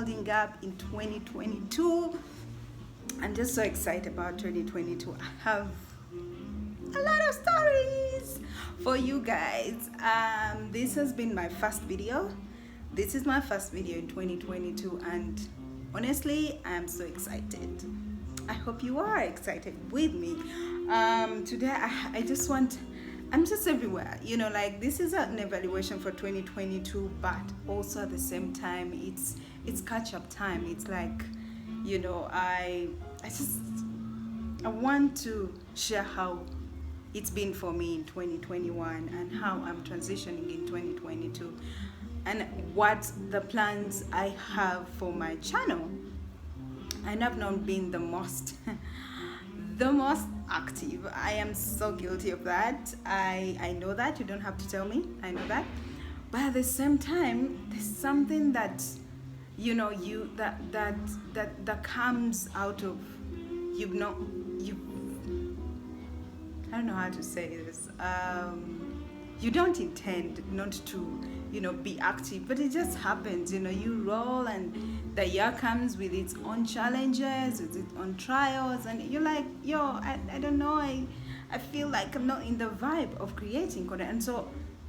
holding up in 2022. I'm just so excited about 2022. I have a lot of stories for you guys. This has been my first video. This is my first video in 2022, and honestly, I am so excited. I hope you are excited with me. Today, I just want. I'm just everywhere, like this is an evaluation for 2022, but also at the same time, it's catch-up time. It's like, I want to share how it's been for me in 2021 and how I'm transitioning in 2022 and what the plans I have for my channel. I have not been the most active. I am so guilty of that. I know that. You don't have to tell me. I know that. But at the same time, there's something that that comes out of you. I don't know how to say this. You don't intend not to be active, but it just happens. You roll, and the year comes with its own challenges, with its own trials, and you're like, I don't know, I feel like I'm not in the vibe of creating content. And so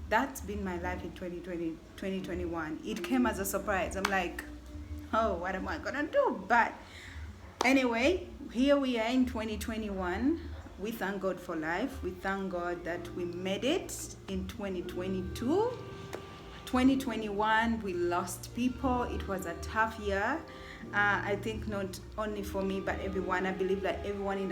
that's been my life in 2020, 2021. It came as a surprise. I'm like, oh, what am I gonna do? But anyway, here we are in 2021. We thank God for life. We thank God that we made it in 2022. 2021, we lost people. It was a tough year. I think not only for me, but everyone. I believe that everyone in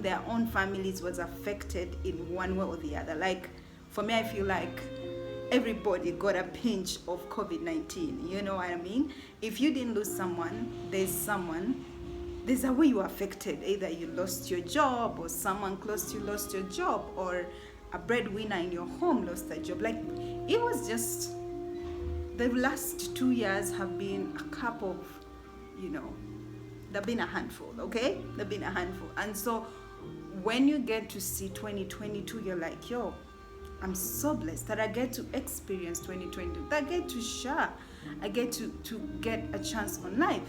their own families was affected in one way or the other. Like for me, I feel like everybody got a pinch of COVID-19. You know what I mean? If you didn't lose someone, there's a way you were affected. Either you lost your job, or someone close to you lost your job, or a breadwinner in your home lost their job. Like it was just, the last 2 years have been a cup of, they've been a handful, okay? They've been a handful. And so when you get to see 2022, you're like, I'm so blessed that I get to experience 2022, that I get to share, I get to get a chance on life.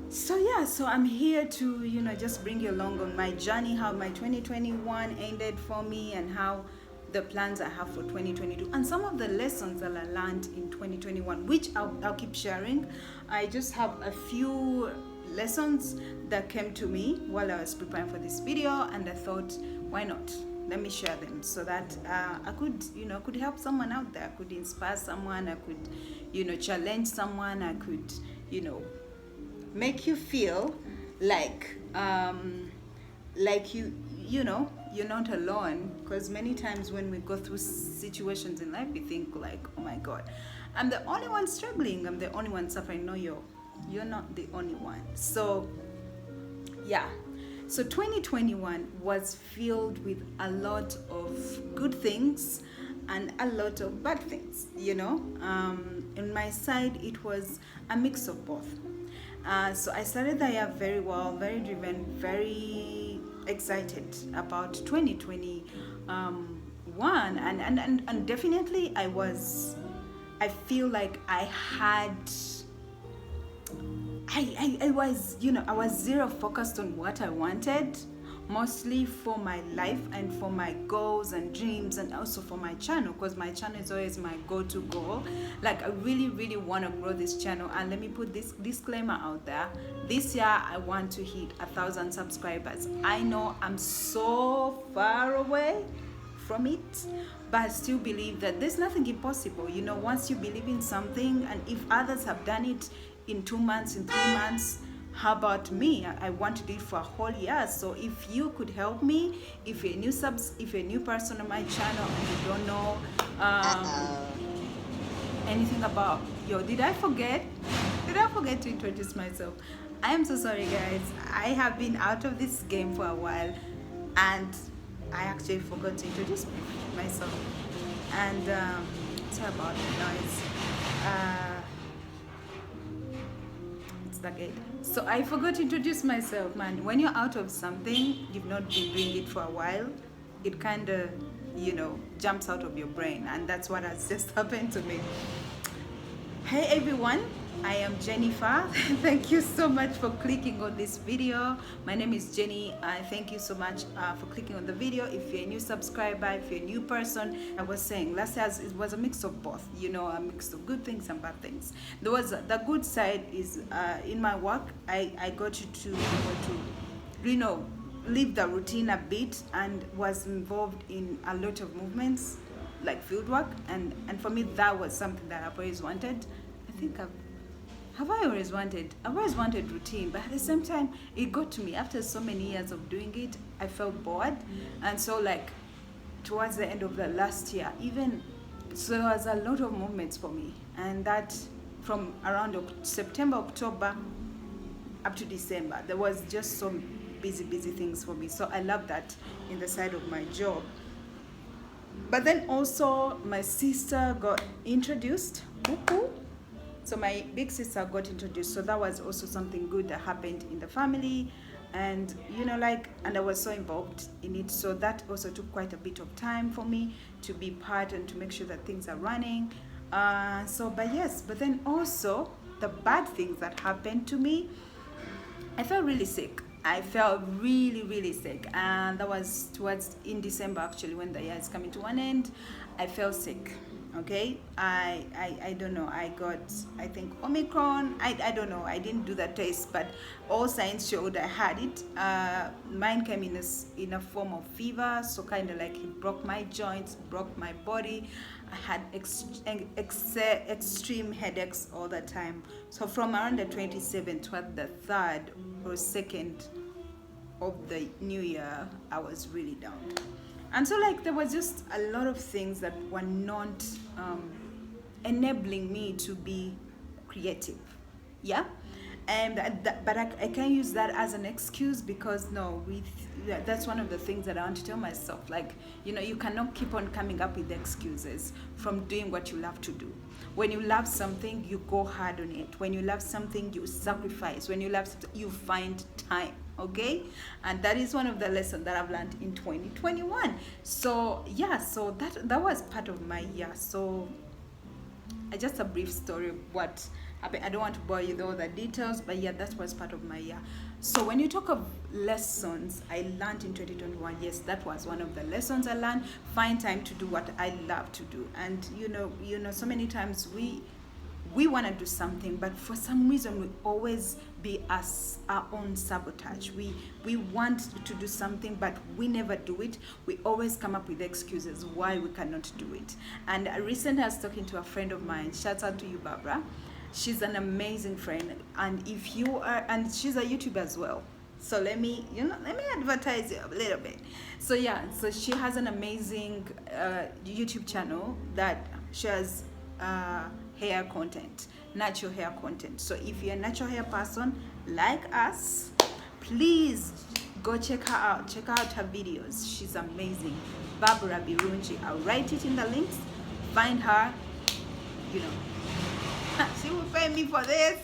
So I'm here to, just bring you along on my journey, how my 2021 ended for me, and how the plans I have for 2022, and some of the lessons that I learned in 2021, which I'll keep sharing. I just have a few lessons that came to me while I was preparing for this video, and I thought, why not? Let me share them so that I could help someone out there. I could inspire someone. I could, challenge someone. I could, make you feel like you're not alone. Because many times when we go through situations in life, we think like, oh my God, I'm the only one struggling, I'm the only one suffering. No, you're not the only one. So 2021 was filled with a lot of good things and a lot of bad things. In my side, it was a mix of both. So I started the year very well, very driven, very excited about 2021, and definitely I feel like I was zero focused on what I wanted, mostly for my life and for my goals and dreams, and also for my channel, because my channel is always my go-to goal. Like I really, really want to grow this channel. And let me put this disclaimer out there. This year I want to hit 1,000 subscribers. I know I'm so far away from it, but I still believe that there's nothing impossible. Once you believe in something, and if others have done it in 2 months, in 3 months, how about me? I want to do it for a whole year. So if you could help me, if you're a new person on my channel and you don't know anything about did I forget to introduce myself? I am so sorry, guys. I have been out of this game for a while, and I actually forgot to introduce myself. And sorry about the noise. It's the gate. So I forgot to introduce myself, man. When you're out of something, you've not been doing it for a while, it kind of, jumps out of your brain. And that's what has just happened to me. Hey everyone, I am Jennifer. Thank you so much for clicking on this video. My name is Jenny. Thank you so much for clicking on the video. If you're a new subscriber, if you're a new person, I was saying last year it was a mix of both, a mix of good things and bad things. There was the good side is in my work, I got to leave the routine a bit and was involved in a lot of movements like field work, and for me that was something that I've always wanted. I think I've always wanted routine, but at the same time it got to me after so many years of doing it. I felt bored, and so like towards the end of the last year even, so there was a lot of movements for me, and that from around September, October up to December there was just some busy things for me. So I love that in the side of my job. But then also my sister got introduced. So my big sister got introduced, so that was also something good that happened in the family. And and I was so involved in it, so that also took quite a bit of time for me to be part and to make sure that things are running. But then also the bad things that happened to me, I felt really sick. I felt really sick, and that was in December actually, when the year is coming to an end. I felt sick. Okay, I don't know, I got, I think, Omicron. I don't know, I didn't do the test, but all signs showed I had it. Mine came in a form of fever, so kind of like it broke my joints, broke my body. I had extreme headaches all the time. So from around the 27th to the 3rd or 2nd of the new year, I was really down. And so there was just a lot of things that were not enabling me to be creative. Yeah. But I can't use that as an excuse, because that's one of the things that I want to tell myself. You cannot keep on coming up with excuses from doing what you love to do. When you love something, you go hard on it. When you love something, you sacrifice. When you love something, you find time. Okay, and that is one of the lessons that I've learned in 2021. So yeah, so that was part of my year. So just a brief story of what happened. I don't want to bore you with all the details, but yeah, that was part of my year. So when you talk of lessons I learned in 2021, yes, that was one of the lessons I learned. Find time to do what I love to do. And so many times we want to do something, but for some reason we always be our own sabotage. We want to do something, but we never do it. We always come up with excuses why we cannot do it. And recently I was talking to a friend of mine. Shout out to you, Barbara. She's an amazing friend, and and she's a YouTuber as well. So let me advertise you a little bit. So yeah, so she has an amazing YouTube channel that shares hair content, natural hair content. So if you're a natural hair person like us, please go check her out. Check out her videos. She's amazing. Barbara Birungi. I'll write it in the links. Find her. She will pay me for this.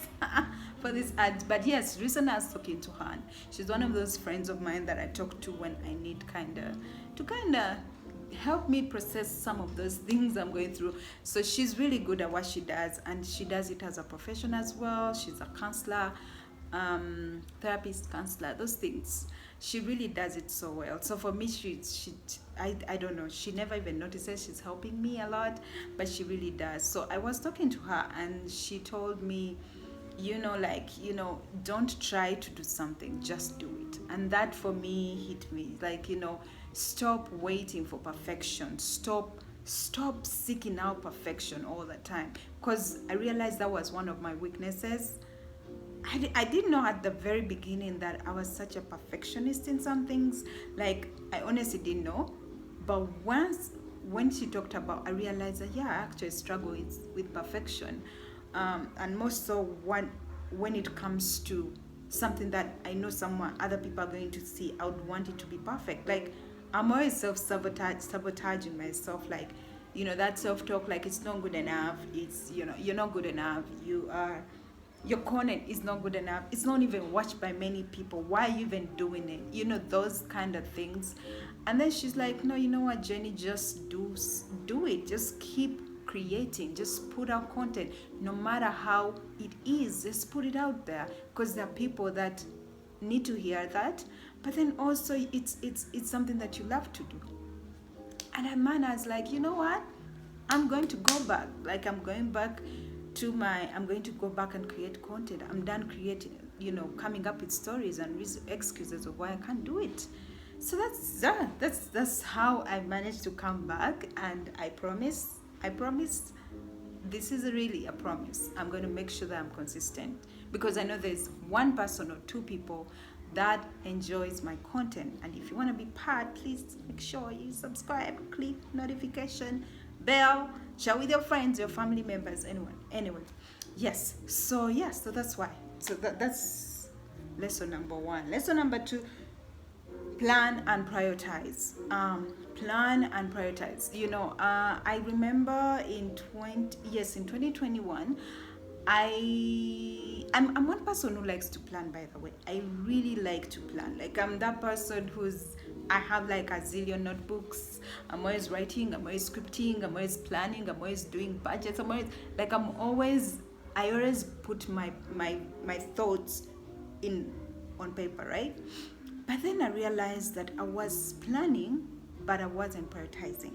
For this ad. But yes, recently I was talking to her. She's one of those friends of mine that I talk to when I need to help me process some of those things I'm going through. So she's really good at what she does, and she does it as a profession as well. She's a counselor, therapist, counselor, those things. She really does it so well. So for me, I don't know, she never even notices she's helping me a lot, but she really does. So I was talking to her, and she told me, don't try to do something, just do it. And that for me hit me. Stop waiting for perfection. Stop seeking out perfection all the time, because I realized that was one of my weaknesses. I didn't know at the very beginning that I was such a perfectionist in some things. I honestly didn't know. But when she talked about, I realized that I actually struggle with perfection, and most so when it comes to something that I know other people are going to see. I would want it to be perfect. I'm always sabotaging myself, that self-talk, it's not good enough, it's you're not good enough, your content is not good enough, it's not even watched by many people, why are you even doing it, those kind of things. And then she's like, no, you know what, Jenny, just do it, just keep creating. Just put out content, no matter how it is. Just put it out there, because there are people that need to hear that. But then also it's something that you love to do. And a man is like, you know what? I'm going to go back. Like I'm going to go back and create content. I'm done creating, coming up with stories and excuses of why I can't do it. So that's how I managed to come back. And I promise, this is really a promise. I'm going to make sure that I'm consistent, because I know there's one person or two people that enjoys my content. And if you want to be part, please make sure you subscribe, click notification bell, share with your friends, your family members, anyone. Anyway, yes. So that's why. So that's lesson number 1. Lesson number 2: plan and prioritize. Plan and prioritize. I remember in 2021, I'm one person who likes to plan, by the way. I really like to plan. Like I'm that person I have like a zillion notebooks. I'm always writing, I'm always scripting, I'm always planning, I'm always doing budgets. I always put my thoughts on paper, right? But then I realized that I was planning, but I wasn't prioritizing.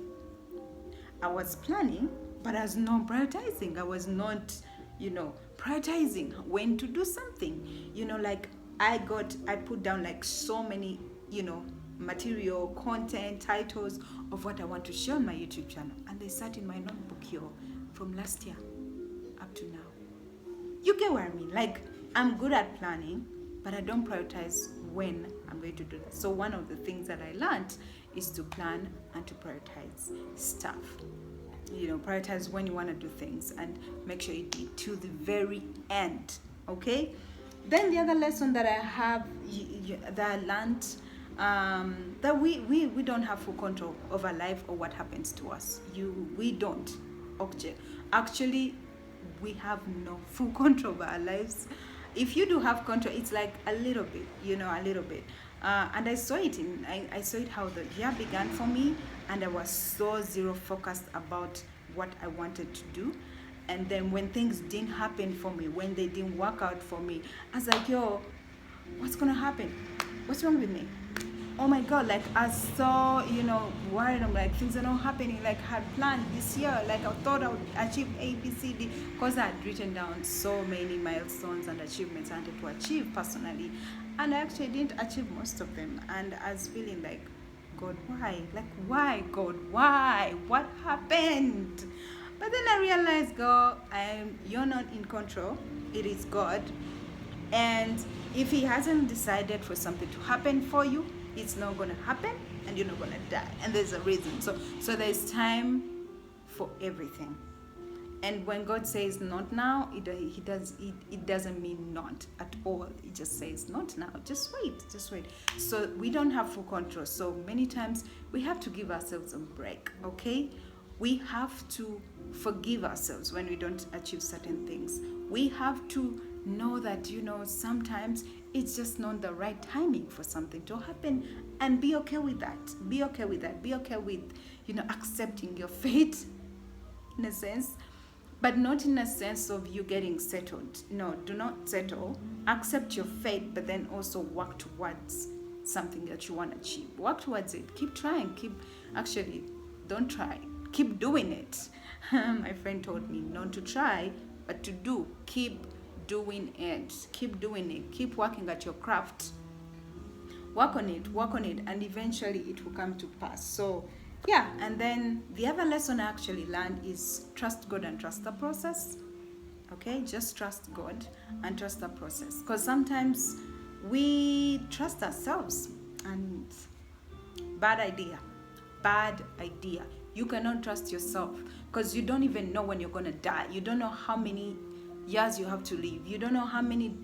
I was planning, but I was not prioritizing. I was not, prioritizing when to do something. I put down like so many, material, content, titles of what I want to share on my YouTube channel. And they sat in my notebook here from last year up to now. You get what I mean? Like, I'm good at planning, but I don't prioritize when I'm going to do that. So one of the things that I learned is to plan and to prioritize stuff. Prioritize when you want to do things and make sure you do it to the very end. Okay? Then the other lesson that I have, that I learned, that we don't have full control over life or what happens to us. We don't. Actually, we have no full control over our lives. If you do have control, it's like a little bit, a little bit. And I saw it I saw it how the year began for me, and I was so zero focused about what I wanted to do. And then when things didn't happen for me, when they didn't work out for me, I was like, yo, what's gonna happen? What's wrong with me? Oh my God, like I was so, worried. I'm like, things are not happening like I had planned this year. Like I thought I would achieve A, B, C, D, because I had written down so many milestones and achievements I wanted to achieve personally. And I actually didn't achieve most of them. And I was feeling like, God, why? Like, why, God, why? What happened? But then I realized, God, you're not in control. It is God. And if He hasn't decided for something to happen for you, it's not going to happen, and you're not going to die. And there's a reason. So there's time for everything. And when God says not now, it doesn't mean not at all. It just says not now. Just wait. So we don't have full control. So many times we have to give ourselves a break, okay? We have to forgive ourselves when we don't achieve certain things. We have to know that, sometimes it's just not the right timing for something to happen, and be okay with that. Be okay with accepting your fate, in a sense, but not in a sense of you getting settled. No, do not settle. Accept your fate, but then also work towards something that you want to achieve. Work towards it. Keep trying. Don't try. Keep doing it. My friend told me not to try, but to do. Keep doing it. Keep working at your craft. Work on it, and eventually it will come to pass. So and then the other lesson I actually learned is trust God and trust the process. Okay, just trust God and trust the process, because sometimes we trust ourselves, and bad idea. You cannot trust yourself, because you don't even know when you're going to die. You don't know how many years you have to live. You don't know how many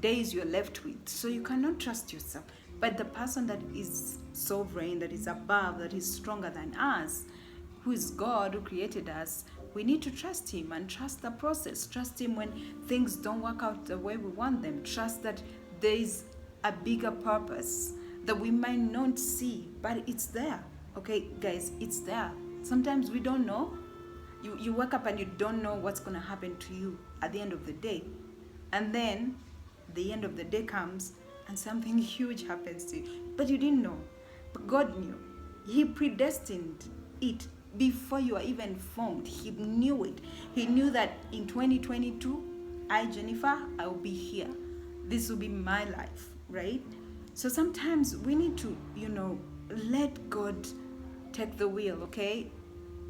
days you're left with. So you cannot trust yourself. But the person that is sovereign, that is above, that is stronger than us, who is God, who created us, we need to trust Him and trust the process. Trust Him when things don't work out the way we want them. Trust that there is a bigger purpose that we might not see, but it's there. Okay, guys, it's there. Sometimes we don't know, You wake up and you don't know what's going to happen to you at the end of the day. And then the end of the day comes and something huge happens to you. But you didn't know. But God knew. He predestined it before you are even formed. He knew it. He knew that in 2022, Jennifer, I will be here. This will be my life, right? So sometimes we need to, let God take the wheel, okay?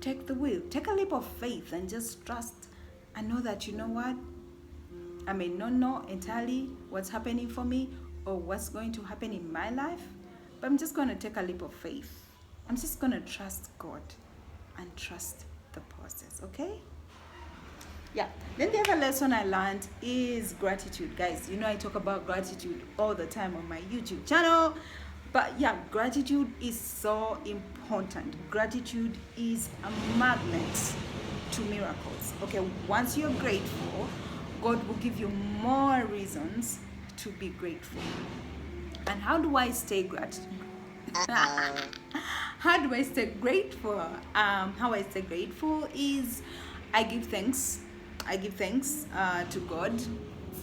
Take the wheel. Take a leap of faith and just trust and know that, you know what? I may not know entirely what's happening for me or what's going to happen in my life, but I'm just going to take a leap of faith. I'm just going to trust God and trust the process, okay? Yeah. Then the other lesson I learned is gratitude, guys. I talk about gratitude all the time on my YouTube channel. But yeah, gratitude is so important. Gratitude is a magnet to miracles. Okay, once you're grateful, God will give you more reasons to be grateful. And how do I stay grateful? How do I stay grateful? How I stay grateful is I give thanks. I give thanks to God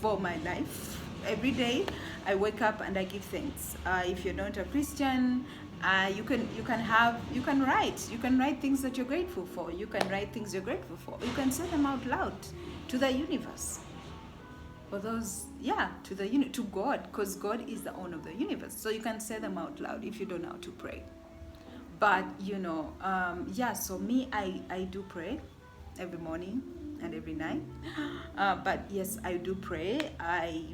for my life. Every day I wake up and I give thanks. If you're not a Christian, you can write things that you're grateful for. You can write things you're grateful for. You can say them out loud to the universe. For those, to God, because God is the owner of the universe. So you can say them out loud if you don't know how to pray. But so me, I do pray every morning and every night. But yes, I do pray. I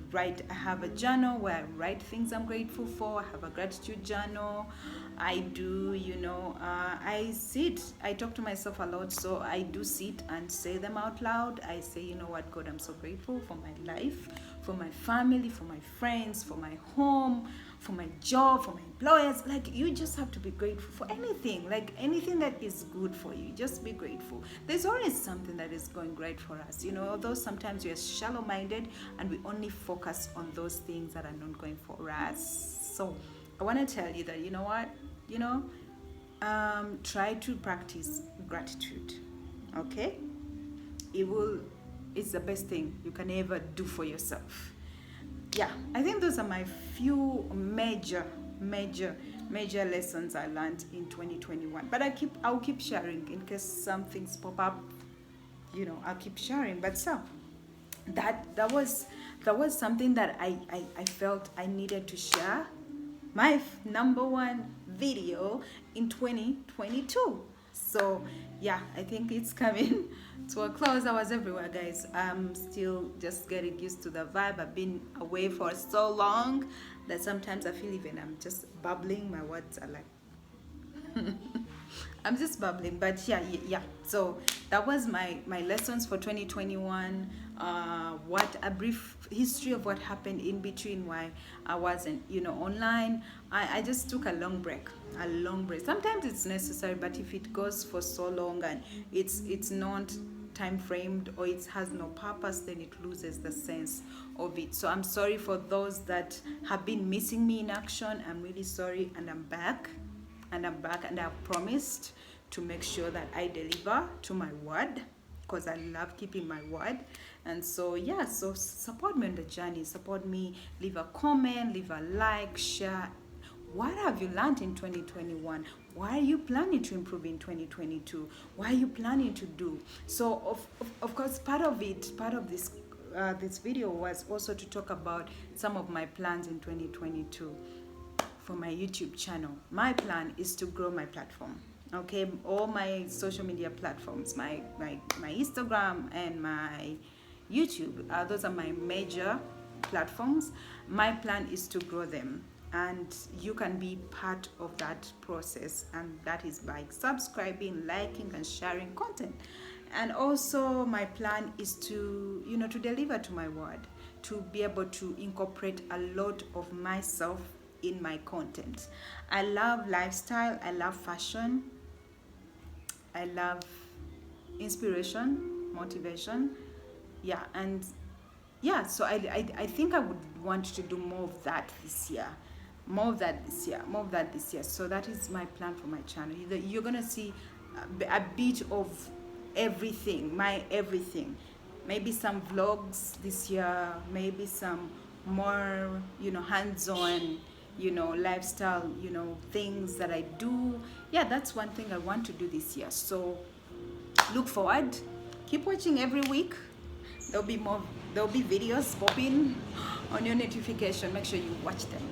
have a journal where I write things I'm grateful for. I have a gratitude journal. I do, I talk to myself a lot, so I do sit and say them out loud. I say, you know what, God, I'm so grateful for my life, for my family, for my friends, for my home, for my job, for my employers. Like, you just have to be grateful for anything, like anything that is good for you. Just be grateful. There's always something that is going great for us, although sometimes we are shallow-minded and we only focus on those things that are not going for us. So I want to tell you that, you know what, try to practice gratitude. Okay, it's the best thing you can ever do for yourself. Yeah, I think those are my few major lessons I learned in 2021. But I'll keep sharing in case some things pop up. I'll keep sharing. But so that was something that I felt I needed to share. My number one video in 2022. So yeah, I think it's coming to a close. I was everywhere, guys. I'm still just getting used to the vibe. I've been away for so long that sometimes I feel even I'm just babbling. My words are like I'm just babbling. But yeah. So that was my lessons for 2021. What a brief history of what happened in between, why I wasn't online. I just took a long break. Sometimes it's necessary, but if it goes for so long and it's not time framed or it has no purpose, then it loses the sense of it. So I'm sorry for those that have been missing me in action. I'm really sorry, and I'm back and I've promised to make sure that I deliver to my word, because I love keeping my word. And so so support me on the journey. Support me. Leave a comment, leave a like, share. What have you learned in 2021? Why are you planning to improve in 2022? What are you planning to do? So of course, part of this this video was also to talk about some of my plans in 2022 for my YouTube channel. My plan is to grow my platform. Okay, all my social media platforms, my Instagram and my YouTube, those are my major platforms. My plan is to grow them, and you can be part of that process, and that is by subscribing, liking, and sharing content. And also my plan is to to deliver to my word, to be able to incorporate a lot of myself in my content. I love lifestyle, I love fashion, I love inspiration, motivation. So I think I would want to do more of that this year. So that is my plan for my channel. You're gonna see a bit of everything, my everything. Maybe some vlogs this year, maybe some more, you know, hands-on, you know, lifestyle, you know, things that I do. Yeah, that's one thing I want to do this year. So look forward, keep watching every week. There'll be videos popping on your notification. Make sure you watch them.